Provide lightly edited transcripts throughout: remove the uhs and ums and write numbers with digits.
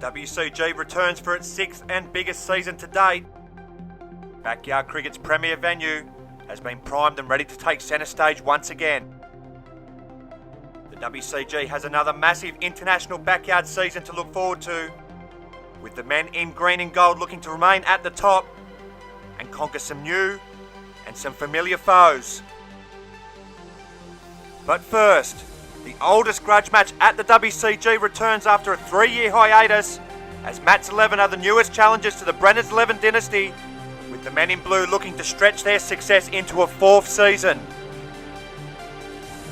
WCG returns for its 6th and biggest season to date. Backyard cricket's premier venue has been primed and ready to take centre stage once again. The WCG has another massive international backyard season to look forward to, with the men in green and gold looking to remain at the top and conquer some new and some familiar foes. But first, the oldest grudge match at the WCG returns after a 3-year hiatus, as Mats 11 are the newest challengers to the Brennan's 11 dynasty, with the men in blue looking to stretch their success into a 4th season.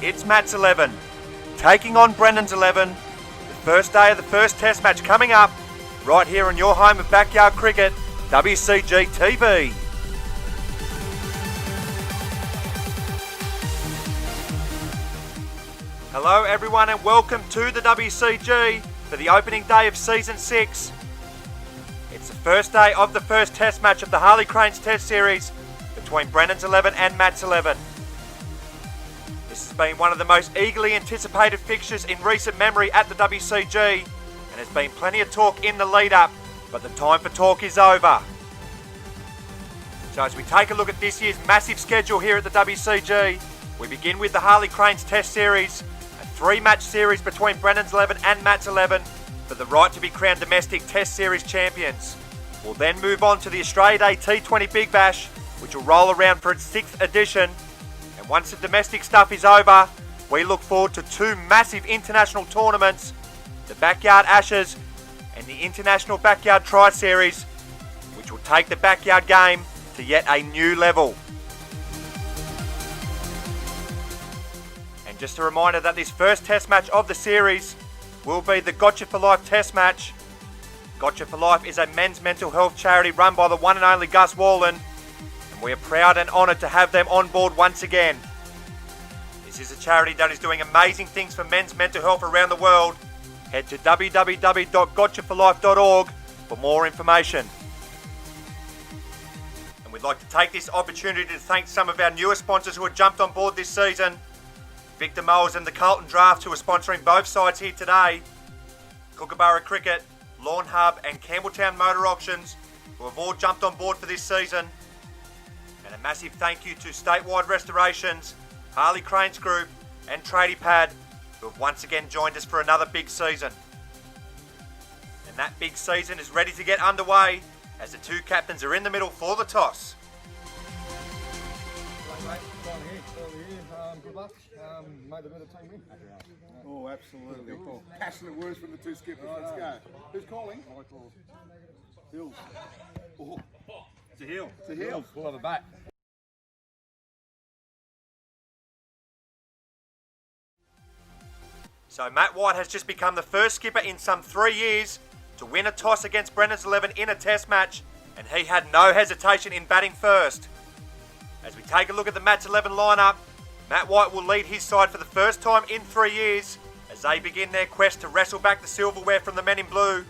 It's Mats 11 taking on Brennan's 11, the first day of the first test match coming up right here on your home of backyard cricket, WCG TV. Hello everyone and welcome to the WCG for the opening day of Season 6. It's the first day of the first test match of the Harley Cranes Test Series between Brennan's 11 and Mats 11. This has been one of the most eagerly anticipated fixtures in recent memory at the WCG, and there's been plenty of talk in the lead up, but the time for talk is over. So as we take a look at this year's massive schedule here at the WCG, we begin with the Harley Cranes Test Series, a 3-match series between Brennan's 11 and Mats 11 for the right to be crowned domestic Test Series champions. We'll then move on to the Australia Day T20 Big Bash, which will roll around for its 6th edition. And once the domestic stuff is over, we look forward to 2 massive international tournaments, the Backyard Ashes and the International Backyard Tri-Series, which will take the backyard game to yet a new level. And just a reminder that this first test match of the series will be the Gotcha for Life test match. Gotcha for Life is a men's mental health charity run by the one and only Gus Wallen, and we are proud and honoured to have them on board once again. This is a charity that is doing amazing things for men's mental health around the world. Head to www.gotchaforlife.org for more information. And we'd like to take this opportunity to thank some of our newer sponsors who have jumped on board this season. Victor Mowers and the Carlton Draft, who are sponsoring both sides here today. Kookaburra Cricket, Lawn Hub and Campbelltown Motor Auctions, who have all jumped on board for this season. And a massive thank you to Statewide Restorations, Harley Cranes Group and Tradie Pad, who have once again joined us for another big season. And that big season is ready to get underway as the 2 captains are in the middle for the toss. Good luck. May the better team win. Oh, absolutely. Cool. Passionate words from the 2 skippers. Let's go. Who's calling? Hills. Oh. It's a hill. It's a hill. We'll have a bat. So Matt White has just become the first skipper in some 3 years to win a toss against Brennan's 11 in a test match, and he had no hesitation in batting first. As we take a look at the Mats 11 lineup, Matt White will lead his side for the first time in 3 years as they begin their quest to wrestle back the silverware from the men in blue.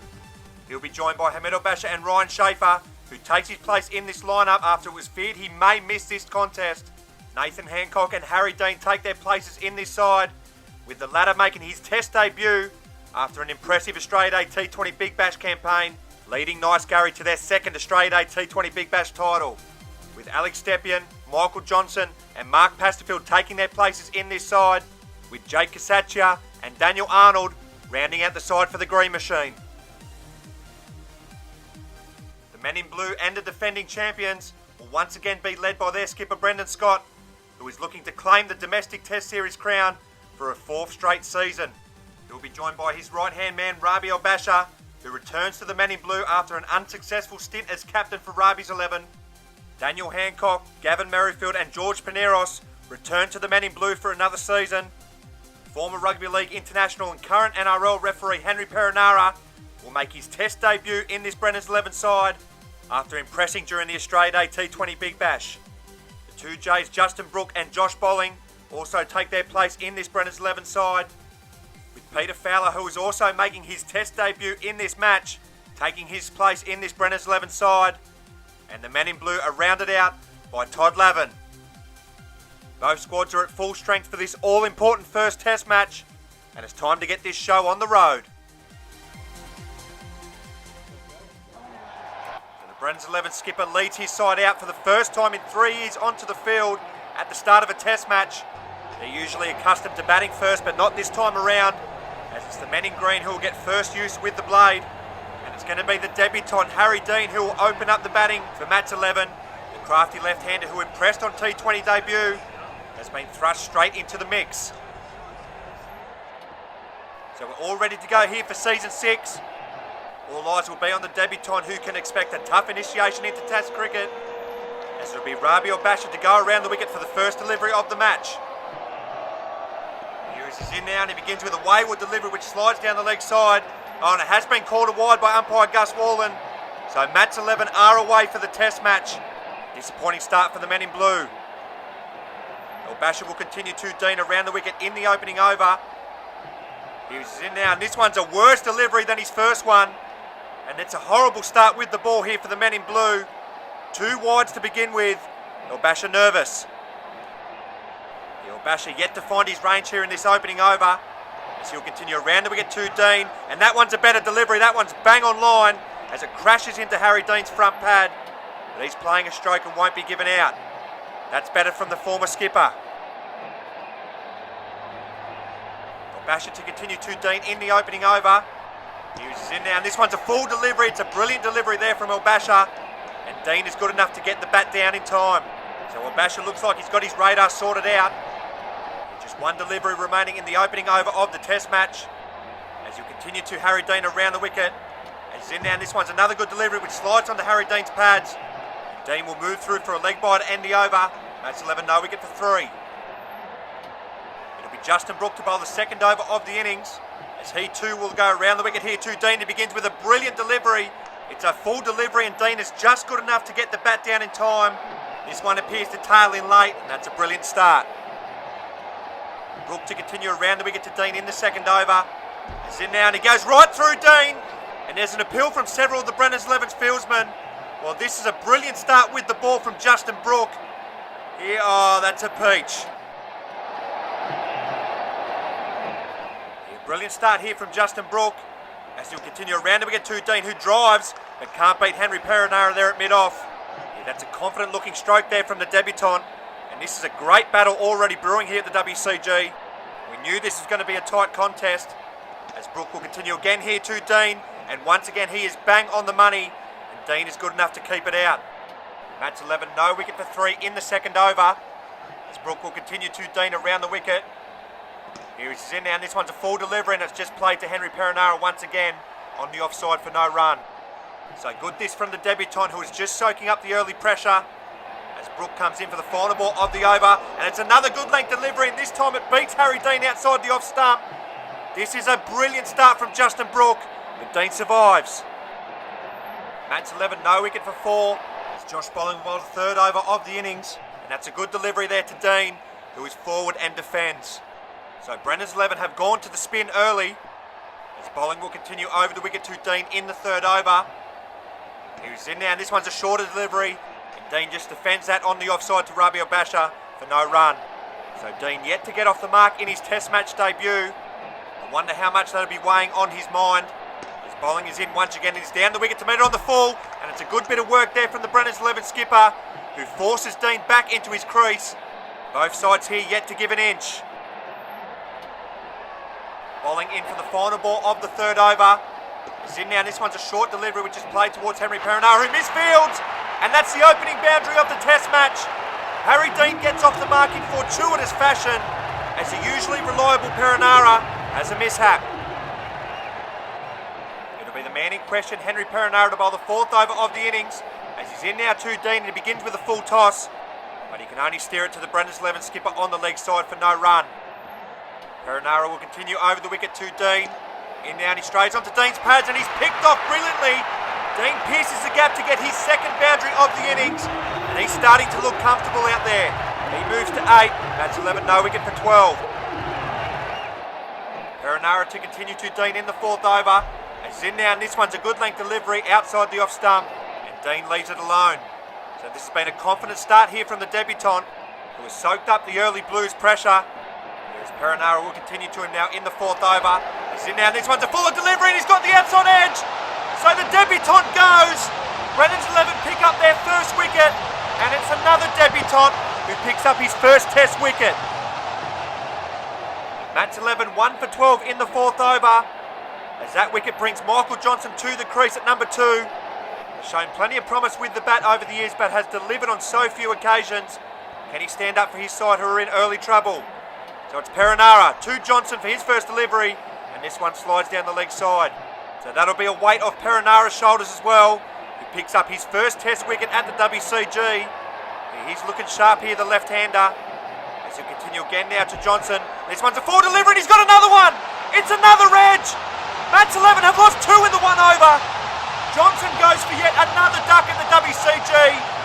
He'll be joined by Hamed Basha and Ryan SCHAEFER, who takes his place in this lineup after it was feared he may miss this contest. Nathan Hancock and Harry Dean take their places in this side, with the latter making his test debut after an impressive Australia Day T20 Big Bash campaign, leading Nice Gary to their 2nd Australia Day T20 Big Bash title. With Alex Stepien, Michael Johnson and Mark Pasterfield taking their places in this side, with Jake CASACCHIA and Daniel Arnold rounding out the side for the Green Machine. The men in blue and the defending champions will once again be led by their skipper Brendan Scott, who is looking to claim the domestic Test Series crown for a 4th straight season. He will be joined by his right-hand man Rabi Albasha, who returns to the men in blue after an unsuccessful stint as captain for Rabi's 11. Daniel Hancock, Gavin Merrifield and George Paneros return to the men in blue for another season. Former Rugby League international and current NRL referee Henry Perinara will make his test debut in this Brennan's 11 side after impressing during the Australia Day T20 Big Bash. The 2 J's Justin Brooke and Josh Bolling also take their place in this Brennan's 11 side, with Peter Fowler, who is also making his test debut in this match, taking his place in this Brennan's 11 side. And the men in blue are rounded out by Todd Lavin. Both squads are at full strength for this all-important first test match, and it's time to get this show on the road. Brennan's 11 skipper leads his side out for the first time in 3 years onto the field at the start of a test match. They're usually accustomed to batting first, but not this time around, as it's the men in green who will get first use with the blade. And it's going to be the debutant Harry Dean who will open up the batting for Matt's 11. The crafty left-hander who impressed on T20 debut has been thrust straight into the mix. So we're all ready to go here for season 6. All eyes will be on the debutant who can expect a tough initiation into Test cricket, as it'll be Rabi or Basher to go around the wicket for the first delivery of the match. Hughes is in now and he begins with a wayward delivery which slides down the leg side. Oh, and it has been called a wide by umpire Gus Wallen. So Matt's 11 are away for the Test match. Disappointing start for the men in blue. Basher will continue to Dean around the wicket in the opening over. Hughes is in now and this one's a worse delivery than his first one. And it's a horrible start with the ball here for the men in blue. 2 wides to begin with. Basher nervous. Basher yet to find his range here in this opening over, as he'll continue around the wicket to Dean. And that one's a better delivery. That one's bang on line as it crashes into Harry Dean's front pad. But he's playing a stroke and won't be given out. That's better from the former skipper. Basher to continue to Dean in the opening over. Hughes is in now, and this one's a full delivery. It's a brilliant delivery there from Basher, and Dean is good enough to get the bat down in time. So Basher looks like he's got his radar sorted out. Just 1 delivery remaining in the opening over of the Test match, as you continue to Harry Dean around the wicket. And he's in now, and this one's another good delivery which slides onto Harry Dean's pads. And Dean will move through for a leg bye to end the over. Matt's 11 no wicket for 3. It'll be Justin Brooke to bowl the second over of the innings, as he too will go around the wicket here to Dean. He begins with a brilliant delivery. It's a full delivery and Dean is just good enough to get the bat down in time. This one appears to tail in late, and that's a brilliant start. Brooke to continue around the wicket to Dean in the second over. He's in now and he goes right through Dean. And there's an appeal from several of the Brennan's 11's fieldsmen. Well, this is a brilliant start with the ball from Justin Brooke. Here, oh, that's a peach. Brilliant start here from Justin Brooke, as he'll continue around to get to Dean, who drives but can't beat Henry Perenara there at mid-off. Yeah, that's a confident looking stroke there from the debutant, and this is a great battle already brewing here at the WCG. We knew this was going to be a tight contest, as Brooke will continue again here to Dean, and once again he is bang on the money, and Dean is good enough to keep it out. Matt's 11 no wicket for 3 in the second over, as Brooke will continue to Dean around the wicket. Here he's in now, and this one's a full delivery, and it's just played to Henry Perenara once again on the offside for no run. So good this from the debutant, who is just soaking up the early pressure, as Brooke comes in for the final ball of the over, and it's another good length delivery, and this time it beats Harry Dean outside the off stump. This is a brilliant start from Justin Brooke, but Dean survives. Matt's 11 no wicket for 4, as Josh Bolling will bowl the third over of the innings, and that's a good delivery there to Dean, who is forward and defends. So Brennan's 11 have gone to the spin early, as Bolling will continue over the wicket to Dean in the third over. He's in now, and this one's a shorter delivery, and Dean just defends that on the offside to Rabi or Basher for no run. So Dean yet to get off the mark in his Test match debut. I wonder how much that'll be weighing on his mind. As Bolling is in once again, he's down the wicket to meet it on the full, and it's a good bit of work there from the Brennan's 11 skipper, who forces Dean back into his crease. Both sides here yet to give an inch. Bolling in for the final ball of the third over. He's in now, this one's a short delivery which is played towards Henry Perenara, who misfields, and that's the opening boundary of the Test match. Harry Dean gets off the mark in fortuitous fashion, as the usually reliable Perenara has a mishap. It'll be the man in question, Henry Perenara, to bowl the fourth over of the innings, as he's in now to Dean, and he begins with a full toss, but he can only steer it to the Brennan's 11 skipper on the leg side for no run. Perenara will continue over the wicket to Dean. In now, and he strays onto Dean's pads, and he's picked off brilliantly. Dean pierces the gap to get his second boundary of the innings, and he's starting to look comfortable out there. He moves to 8. That's 11 no wicket for 12. Perenara to continue to Dean in the fourth over. He's in now, and this one's a good length delivery outside the off stump, and Dean leaves it alone. So this has been a confident start here from the debutant, who has soaked up the early Blues pressure. Perenara will continue to him now in the fourth over. He's in now, and this one's a fuller delivery, and he's got the outside edge. So the debutant goes, Brennan's 11 pick up their first wicket, and it's another debutant who picks up his first test wicket. Matt's 11 1 for 12 in the fourth over, as that wicket brings Michael Johnson to the crease at number 2. Has shown plenty of promise with the bat over the years, but has delivered on so few occasions. Can he stand up for his side who are in early trouble? So it's Perenara to Johnson for his first delivery, and this one slides down the leg side. So that'll be a weight off Perenara's shoulders as well, who picks up his first test wicket at the WCG. He's looking sharp here, the left-hander. As he'll continue again now to Johnson. This one's a full delivery and he's got another one! It's another edge! Matt's 11 have lost 2 in the one over. Johnson goes for yet another duck in the WCG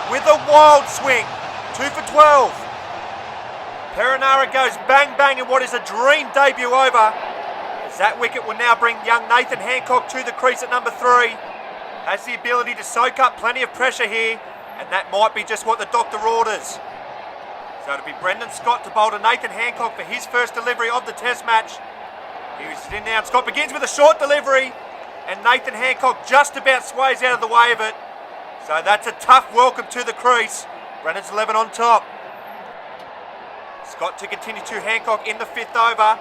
with a wild swing. 2 for 12. Perenara goes bang bang in what is a dream debut over. As that wicket will now bring young Nathan Hancock to the crease at number 3. Has the ability to soak up plenty of pressure here, and that might be just what the doctor orders. So it'll be Brendan Scott to bowl to Nathan Hancock for his first delivery of the test match. He's in now, and Scott begins with a short delivery, and Nathan Hancock just about sways out of the way of it. So that's a tough welcome to the crease. Brendan's 11 on top. Scott to continue to Hancock in the 5th over.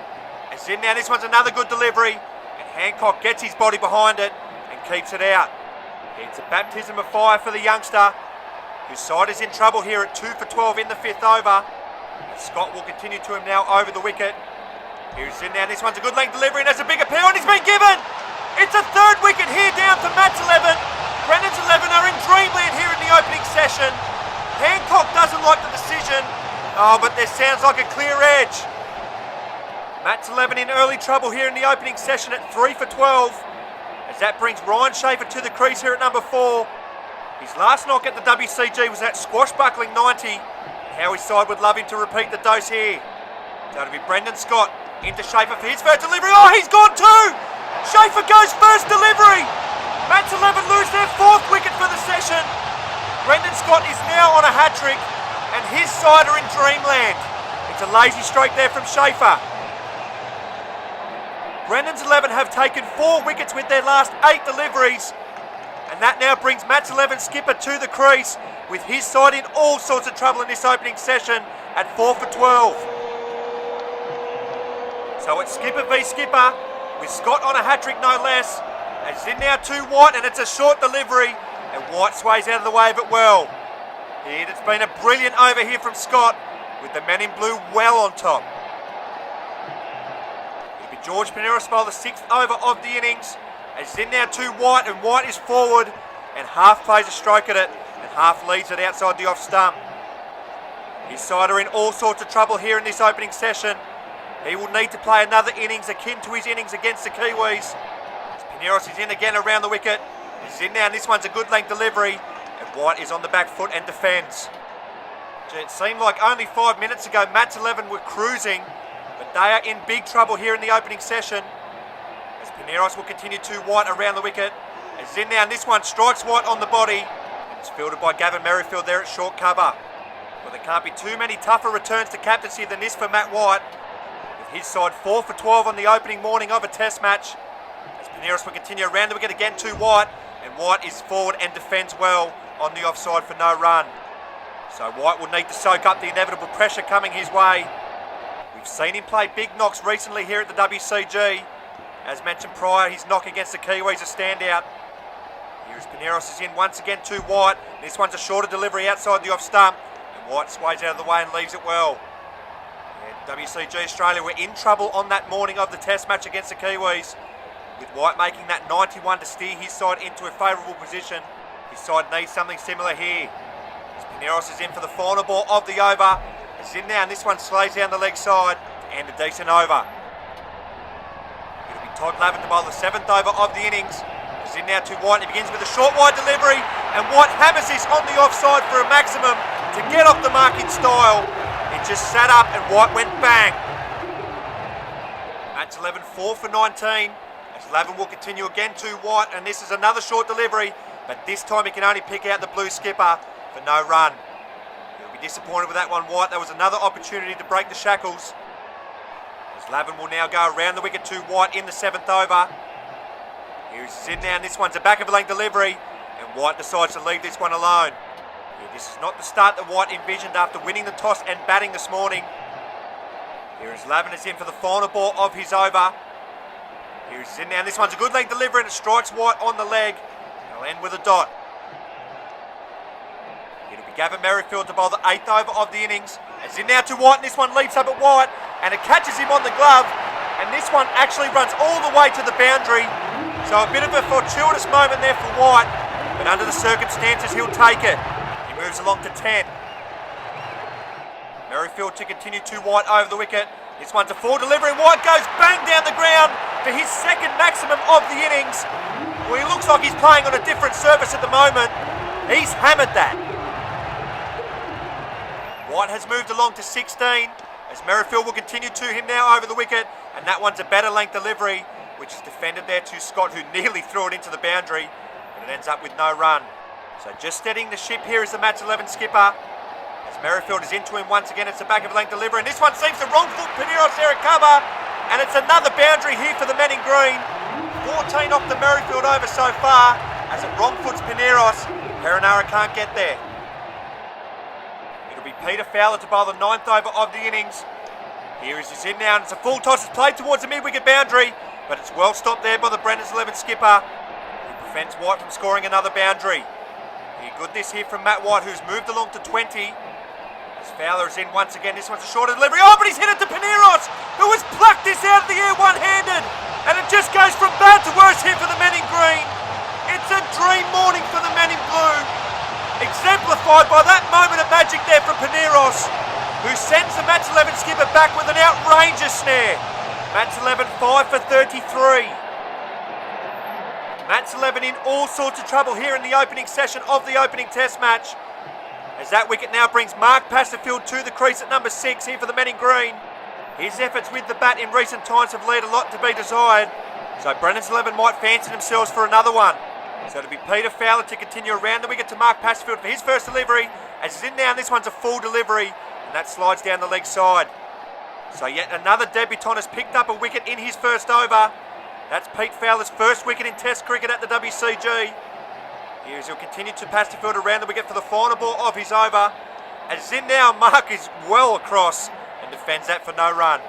As in now, this one's another good delivery, and Hancock gets his body behind it and keeps it out. It's a baptism of fire for the youngster, whose side is in trouble here at 2 for 12 in the 5th over. And Scott will continue to him now over the wicket. Here's in now, this one's a good length delivery and has a big appeal, and he's been given! It's a 3rd wicket here down for Matt's 11. Brennan's 11 are in dreamland here in the opening session. Hancock doesn't like the decision. Oh, but there sounds like a clear edge. Matt's 11 in early trouble here in the opening session at 3 for 12. As that brings Ryan SCHAEFER to the crease here at number 4. His last knock at the WCG was that swashbuckling 90. How his side would love him to repeat the dose here. So it'll be Brendan Scott into SCHAEFER for his first delivery. Oh, he's gone too! SCHAEFER goes first delivery! Matt's 11 lose their 4th wicket for the session. Brendan Scott is now on a hat-trick, and his side are in dreamland. It's a lazy stroke there from SCHAEFER. Brendan's 11 have taken 4 wickets with their last 8 deliveries, and that now brings Matt's 11 skipper to the crease, with his side in all sorts of trouble in this opening session at 4 for 12. So it's skipper v skipper, with Scott on a hat-trick no less. It's in now to White, and it's a short delivery, and White sways out of the way of it well. It's been a brilliant over here from Scott, with the men in blue well on top. It'll be George Pineros for the 6th over of the innings. It's in now to White, and White is forward, and half plays a stroke at it, and half leads it outside the off stump. His side are in all sorts of trouble here in this opening session. He will need to play another innings akin to his innings against the Kiwis. Pineros is in again around the wicket. He's in now, and this one's a good length delivery, and White is on the back foot and defends. It seemed like only 5 minutes ago Matt's 11 were cruising, but they are in big trouble here in the opening session. As Pineros will continue to White around the wicket. As in now, and this one strikes White on the body. It's fielded by Gavin Merrifield there at short cover. Well, there can't be too many tougher returns to captaincy than this for Matt White, with his side 4 for 12 on the opening morning of a test match. As Pineros will continue around the wicket again to White, and White is forward and defends well on the offside for no run. So White will need to soak up the inevitable pressure coming his way. We've seen him play big knocks recently here at the WCG. As mentioned prior, his knock against the Kiwis a standout. Here's Pineros is in once again to White. This one's a shorter delivery outside the off stump, and White sways out of the way and leaves it well. And WCG Australia were in trouble on that morning of the test match against the Kiwis, with White making that 91 to steer his side into a favourable position. His side needs something similar here. As Pineros is in for the final ball of the over. It's in now, and this one slays down the leg side, and a decent over. It'll be Todd Lavin to bowl the 7th over of the innings. It's in now to White, and he begins with a short wide delivery, and White hammers this on the offside for a maximum to get off the mark in style. It just sat up, and White went bang. Matt's 11 4 for 19. As Lavin will continue again to White, and this is another short delivery, but this time he can only pick out the blue skipper for no run. He'll be disappointed with that one, White. That was another opportunity to break the shackles. As Lavin will now go around the wicket to White in the 7th over. Here's in now, and this one's a back of a length delivery, And White decides to leave this one alone. Yeah, this is not the start that White envisioned after winning the toss and batting this morning. Here is Lavender's in for the final ball of his over. Here he's in now, and this one's a good leg delivery and it strikes White on the leg. It'll end with a dot. It'll be Gavin Merrifield to bowl the 8th over of the innings. It's in now to White, and this one leaps up at White, and it catches him on the glove, and this one actually runs all the way to the boundary. So a bit of a fortuitous moment there for White, but under the circumstances he'll take it. He moves along to 10. Merrifield to continue to White over the wicket. This one's a full delivery, and White goes bang down the ground for his second maximum of the innings. Well, he looks like he's playing on a different surface at the moment. He's hammered that. White has moved along to 16, as Merrifield will continue to him now over the wicket, and that one's a better length delivery, which is defended there to Scott, who nearly threw it into the boundary, but it ends up with no run. So just steadying the ship here is the match 11 skipper, as Merrifield is into him once again. It's the back of a length delivery, and this one seems the wrong foot. Pineros there at cover, and it's another boundary here for the men in green. 14 off the Merrifield over so far, as it wrong foots Pineros. Perenara can't get there. It'll be Peter Fowler to bowl the 9th over of the innings. Here is his in now, and it's a full toss. It's played towards the mid-wicket boundary, but it's well stopped there by the Brennan's 11 skipper, who prevents White from scoring another boundary. Good this here from Matt White, who's moved along to 20. As Fowler is in once again, this one's a shorter delivery. Oh, but he's hit it to Pineros, who has plucked this out of the air one-handed. And it just goes from bad to worse here for the men in green. It's a dream morning for the men in blue, exemplified by that moment of magic there from Pineros, who sends the match 11 skipper back with an outrageous snare. Match 11 5 for 33. Match 11 in all sorts of trouble here in the opening session of the opening test match, as that wicket now brings Mark Pastorfield to the crease at number 6 here for the men in green. His efforts with the bat in recent times have left a lot to be desired, so Brennan's 11 might fancy themselves for another one. So it'll be Peter Fowler to continue around the wicket to Mark Pastorfield for his first delivery, as he's in now, and this one's a full delivery, and that slides down the leg side. So yet another debutant has picked up a wicket in his first over. That's Pete Fowler's first wicket in Test cricket at the WCG. Here's he'll continue to Pastorfield around the wicket for the final ball of his over. As in now, Mark is well across and defends that for no run.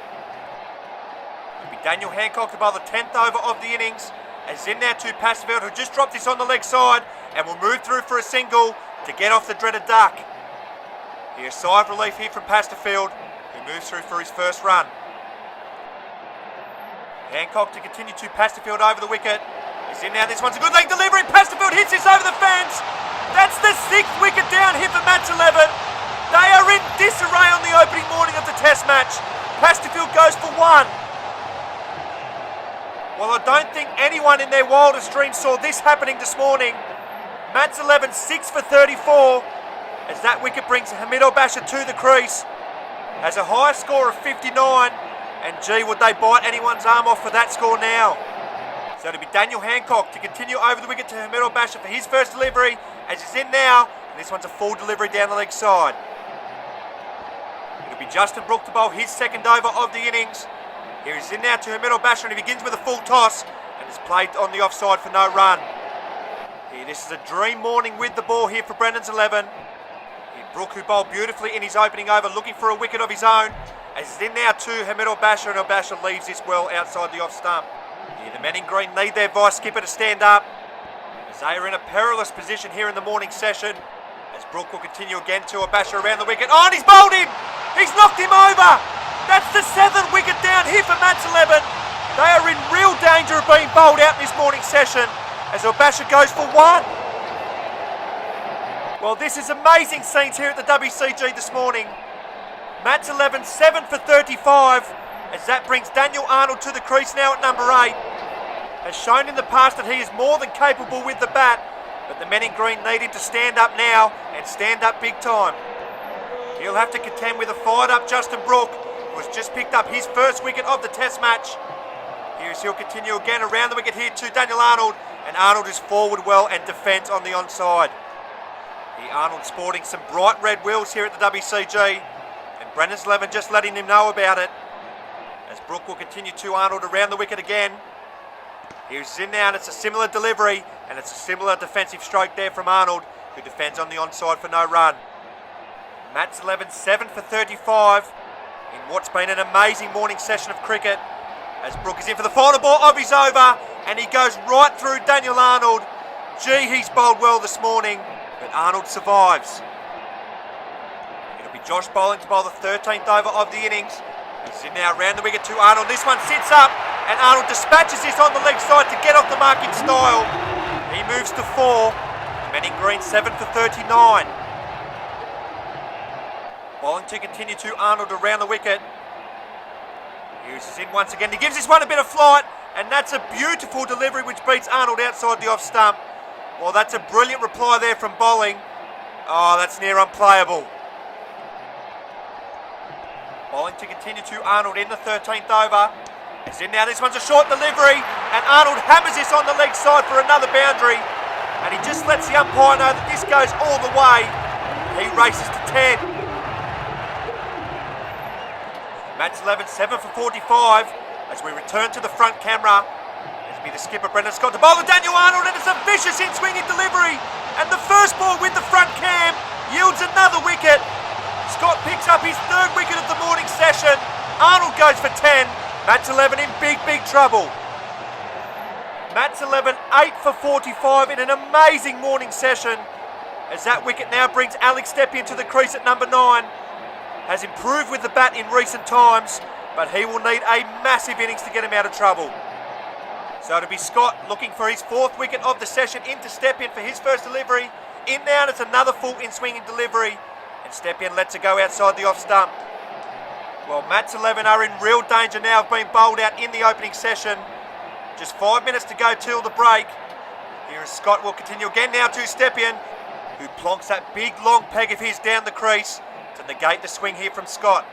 It'll be Daniel Hancock to bowl the 10th over of the innings. As in now to Pastorfield, who just dropped this on the leg side and will move through for a single to get off the dreaded duck. Here's a sigh of relief here from Pastorfield, who moves through for his first run. Hancock to continue to Pastorfield over the wicket. He's in now, this one's a good leg delivery. Pastorfield hits this over the fence. That's the 6th wicket down here for match 11. They are in disarray on the opening morning of the test match. Pastorfield goes for 1. Well, I don't think anyone in their wildest dreams saw this happening this morning. Match 11 6 for 34, as that wicket brings Hamid Al-Bashir to the crease. Has a high score of 59. And gee, would they bite anyone's arm off for that score now. So it'll be Daniel Hancock to continue over the wicket to Hamid Al-Bashir for his first delivery, as he's in now, and this one's a full delivery down the leg side. It'll be Justin Brooke to bowl his second over of the innings. Here he's in now to Hamid Al-Bashir, and he begins with a full toss, and is played on the offside for no run. Here, this is a dream morning with the ball here for Brennan's 11. Here, Brooke, who bowled beautifully in his opening over, looking for a wicket of his own. As he's in now to Hamid Al-Bashir, and Al-Bashir leaves this well outside the off stump. Here the men in green need their vice skipper to stand up, as they are in a perilous position here in the morning session. As Brooke will continue again to Al-Bashir around the wicket. Oh, and he's bowled him! He's knocked him over! That's the 7th wicket down here for match 11. They are in real danger of being bowled out in this morning session, as Al-Bashir goes for 1. Well, this is amazing scenes here at the WCG this morning. Match 11, 7 for 35, as that brings Daniel Arnold to the crease now at number 8. Has shown in the past that he is more than capable with the bat, but the men in green need him to stand up now, and stand up big time. He'll have to contend with a fired up Justin Brooke, who has just picked up his first wicket of the test match. Here's he'll continue again around the wicket here to Daniel Arnold, and Arnold is forward well and defends on the onside. Here Arnold sporting some bright red wheels here at the WCG. Brennan's 11 just letting him know about it, as Brooke will continue to Arnold around the wicket again. Here's in now, and it's a similar delivery, and it's a similar defensive stroke there from Arnold, who defends on the onside for no run. Matt's 11, 7 for 35 in what's been an amazing morning session of cricket. As Brook is in for the final ball of his over, and he goes right through Daniel Arnold. Gee, he's bowled well this morning, but Arnold survives. It'll be Josh bowling to bowl the 13th over of the innings. He's in now round the wicket to Arnold. This one sits up, and Arnold dispatches this on the leg side to get off the mark in style. He moves to 4. Manning Green 7 for 39. Bowling to continue to Arnold around the wicket. Hughes is in once again. He gives this one a bit of flight, and that's a beautiful delivery which beats Arnold outside the off stump. Well, that's a brilliant reply there from bowling. Oh, that's near unplayable. Bowling to continue to Arnold in the 13th over. It's in now, this one's a short delivery, and Arnold hammers this on the leg side for another boundary, and he just lets the umpire know that this goes all the way. He races to 10. Matt's 11, 7 for 45, as we return to the front camera. It'll be the skipper Brendan Scott to bowl to Daniel Arnold, and it's a vicious in-swinging delivery, and the first ball with the front cam yields another wicket. Scott picks up his 3rd wicket of the morning session. Arnold goes for 10. Matt's 11 in big, big trouble. Matt's 11, 8 for 45 in an amazing morning session, as that wicket now brings Alex Stepien to the crease at number 9. Has improved with the bat in recent times, but he will need a massive innings to get him out of trouble. So it'll be Scott looking for his 4th wicket of the session into Stepien for his first delivery. In now, and it's another full in-swinging delivery, and Stepien lets it go outside the off stump. Well, Matt's 11 are in real danger now of being bowled out in the opening session. Just 5 minutes to go till the break. Here is Scott, will continue again now to Stepien, who plonks that big long peg of his down the crease to negate the swing here from Scott.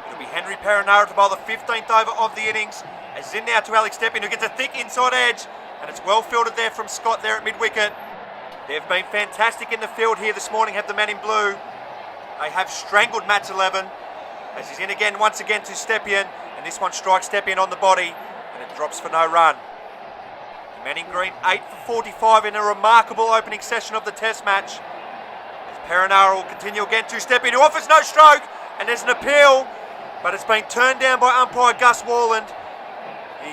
It'll be Henry Perenara to bowl the 15th over of the innings, as in now to Alex Stepien, who gets a thick inside edge, and it's well fielded there from Scott there at mid-wicket. They've been fantastic in the field here this morning, have the men in blue. They have strangled Matt's 11, as he's in again once again to Stepien, and this one strikes Stepien on the body, and it drops for no run. The men in green 8 for 45 in a remarkable opening session of the test match. As Perenara will continue again to Stepien, who offers no stroke, and there's an appeal, but it's been turned down by umpire Gus Warland.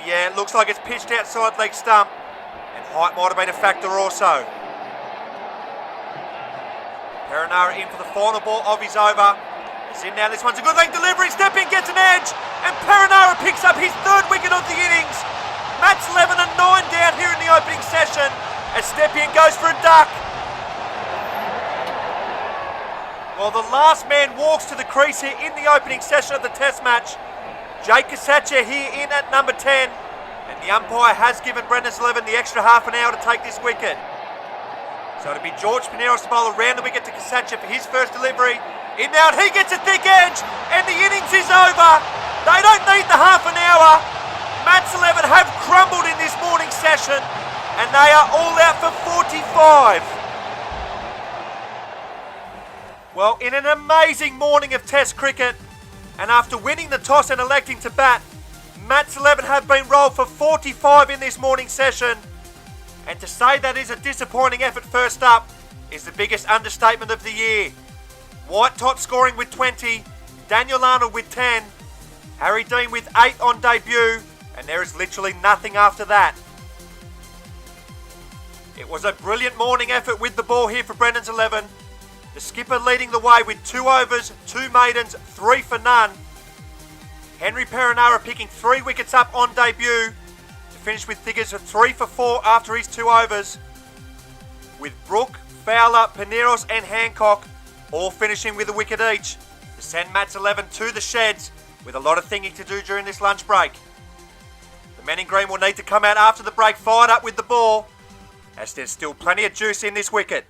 Yeah, it looks like it's pitched outside leg stump, and height might have been a factor also. Perenara in for the final ball of his over. It's in now, this one's a good length delivery, Stepien gets an edge, and Perenara picks up his 3rd wicket of the innings. Matt's 11 and 9 down here in the opening session, as Stepien goes for a duck. Well, the last man walks to the crease here in the opening session of the test match. CASACCHIA here in at number 10, and the umpire has given Brendan's 11 the extra half an hour to take this wicket. So it'll be George Pineros to bowl around the wicket to CASACCHIA for his first delivery. In now, and he gets a thick edge, and the innings is over. They don't need the half an hour. Matt's 11 have crumbled in this morning session, and they are all out for 45. Well, in an amazing morning of Test cricket, and after winning the toss and electing to bat, Matt's 11 have been rolled for 45 in this morning session. And to say that is a disappointing effort first up is the biggest understatement of the year. White top scoring with 20, Daniel Arnold with 10, Harry Dean with 8 on debut, and there is literally nothing after that. It was a brilliant morning effort with the ball here for Brendan's 11. The skipper leading the way with 2 overs, 2 maidens, 3 for none. Henry Perenara picking 3 wickets up on debut to finish with figures of 3 for 4 after his 2 overs. With Brook, Fowler, Pineros and Hancock all finishing with a wicket each to send Matt's 11 to the sheds with a lot of thinking to do during this lunch break. The men in green will need to come out after the break fired up with the ball, as there's still plenty of juice in this wicket.